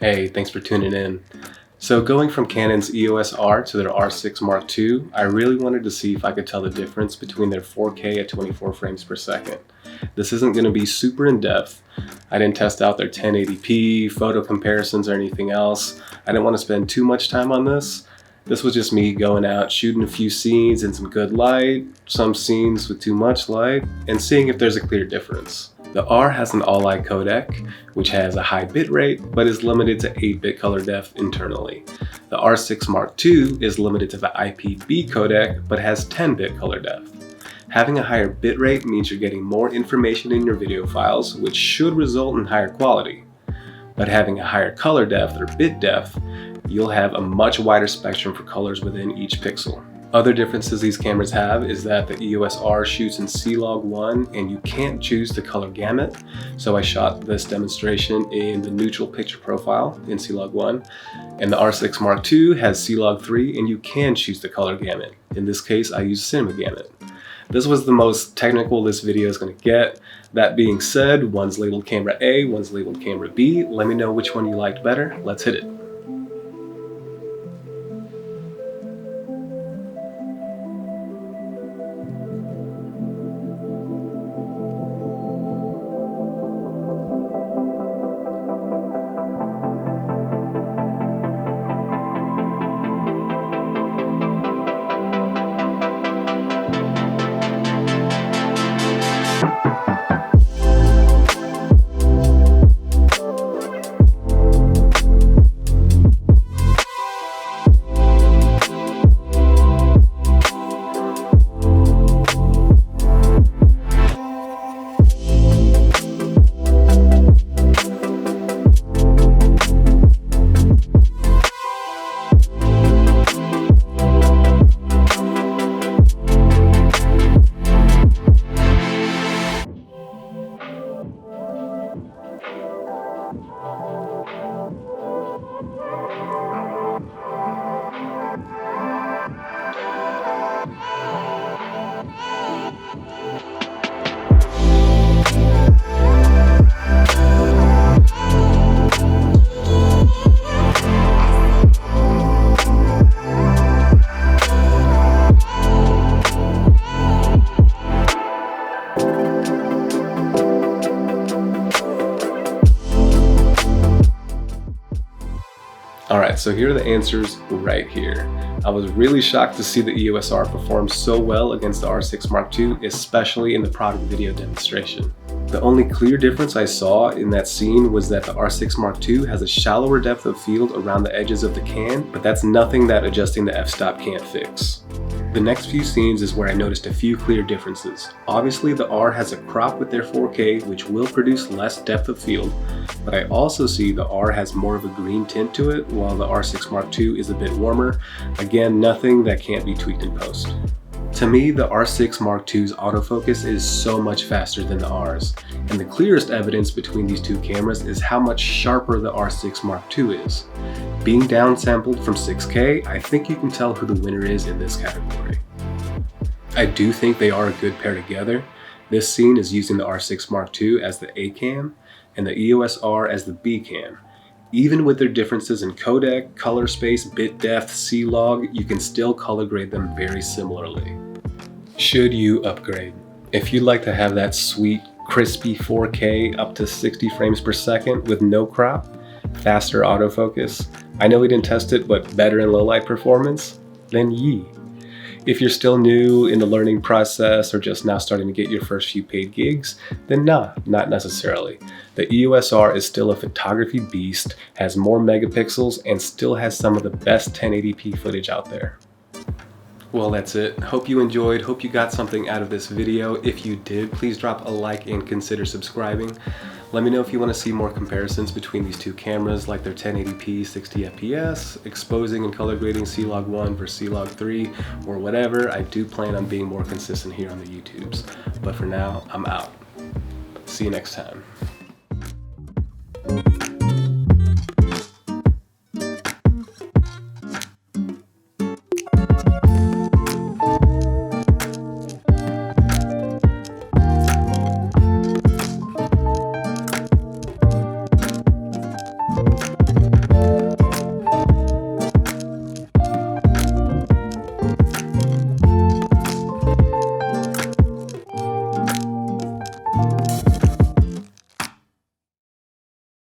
Hey, thanks for tuning in. So going from Canon's EOS R to their R6 Mark II, I really wanted to see if I could tell the difference between their 4K at 24 frames per second. This isn't going to be super in-depth. I didn't test out their 1080p, photo comparisons, or anything else. I didn't want to spend too much time on this. This was just me going out, shooting a few scenes in some good light, some scenes with too much light, and seeing if there's a clear difference. The R has an all-eye codec, which has a high bitrate, but is limited to 8-bit color depth internally. The R6 Mark II is limited to the IPB codec, but has 10-bit color depth. Having a higher bitrate means you're getting more information in your video files, which should result in higher quality. But having a higher color depth or bit depth, you'll have a much wider spectrum for colors within each pixel. Other differences these cameras have is that the EOS R shoots in C-Log1 and you can't choose the color gamut. So I shot this demonstration in the neutral picture profile in C-Log1. And the R6 Mark II has C-Log3 and you can choose the color gamut. In this case, I used Cinema Gamut. This was the most technical this video is going to get. That being said, one's labeled camera A, one's labeled camera B. Let me know which one you liked better. Let's hit it. Alright, so here are the answers right here. I was really shocked to see the EOS R perform so well against the R6 Mark II, especially in the product video demonstration. The only clear difference I saw in that scene was that the R6 Mark II has a shallower depth of field around the edges of the can, but that's nothing that adjusting the f-stop can't fix. The next few scenes is where I noticed a few clear differences. Obviously the R has a crop with their 4K, which will produce less depth of field, but I also see the R has more of a green tint to it, while the R6 Mark II is a bit warmer. Again, nothing that can't be tweaked in post. To me, the R6 Mark II's autofocus is so much faster than the R's, and the clearest evidence between these two cameras is how much sharper the R6 Mark II is. Being downsampled from 6K, I think you can tell who the winner is in this category. I do think they are a good pair together. This scene is using the R6 Mark II as the A cam, and the EOS R as the B cam. Even with their differences in codec, color space, bit depth, C-Log, you can still color grade them very similarly. Should you upgrade? If you'd like to have that sweet, crispy 4K up to 60 frames per second with no crop, faster autofocus, I know we didn't test it, but better in low light performance, then yee. If you're still new in the learning process or just now starting to get your first few paid gigs, then not necessarily. The EOS R is still a photography beast, has more megapixels, and still has some of the best 1080p footage out there. Well, that's it. Hope you enjoyed. Hope you got something out of this video. If you did, please drop a like and consider subscribing. Let me know if you want to see more comparisons between these two cameras, like their 1080p 60 fps, exposing and color grading C-Log1 versus C-Log3, or whatever. I do plan on being more consistent here on the YouTubes. But for now, I'm out. See you next time.